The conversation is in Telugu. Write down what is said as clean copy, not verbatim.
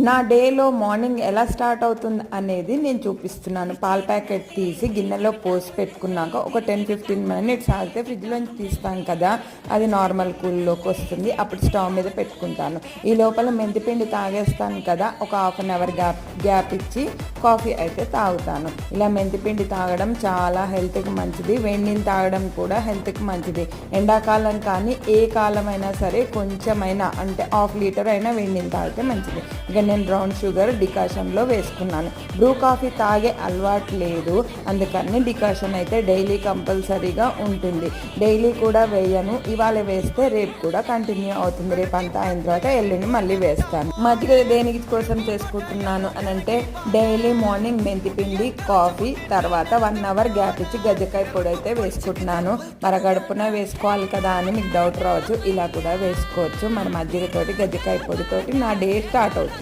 నా డేలో మార్నింగ్ ఎలా స్టార్ట్ అవుతుంది అనేది నేను చూపిస్తున్నాను. పాల ప్యాకెట్ తీసి గిన్నెలో పోసి పెట్టుకున్నాక ఒక 10-15 మినిట్స్ ఆగితే ఫ్రిడ్జ్లోంచి తీస్తాను కదా, అది నార్మల్ కూల్లోకి వస్తుంది. అప్పుడు స్టవ్ మీద పెట్టుకుంటాను. ఈ లోపల మెంతిపిండి తాగేస్తాను కదా, ఒక హాఫ్ అన్ అవర్ గ్యాప్ ఇచ్చి కాఫీ అయితే తాగుతాను. ఇలా మెంతిపిండి తాగడం చాలా హెల్త్కి మంచిది. వేడి నీళ్ళు తాగడం కూడా హెల్త్కి మంచిది. ఎండాకాలం కానీ ఏ కాలమైనా సరే కొంచెమైనా అంటే హాఫ్ లీటర్ అయినా వేడి నీళ్ళు తాగితే మంచిది. ఇక నేను బ్రౌన్ షుగర్ డికాషన్లో వేసుకున్నాను. బ్రూ కాఫీ తాగే అలవాటు లేదు, అందుకని డికాషన్ అయితే డైలీ కంపల్సరీగా ఉంటుంది. డైలీ కూడా వేయను, ఇవాళ వేస్తే రేపు కూడా కంటిన్యూ అవుతుంది. రేపు అంతా అయిన తర్వాత ఎల్లుండి మళ్ళీ వేస్తాను. మజ్జిగ దేనికి కోసం చేసుకుంటున్నాను అని అంటే డైలీ మార్నింగ్ మెంతిపిండి కాఫీ తర్వాత 1 అవర్ గ్యాప్ ఇచ్చి గజ్జకాయ పొడి అయితే వేసుకుంటున్నాను. మరగడుపున వేసుకోవాలి కదా అని మీకు డౌట్ రావచ్చు, ఇలా కూడా వేసుకోవచ్చు. మన మజ్జిగతోటి గజ్జకాయ పొడితోటి నా డే స్టార్ట్ అవుతుంది.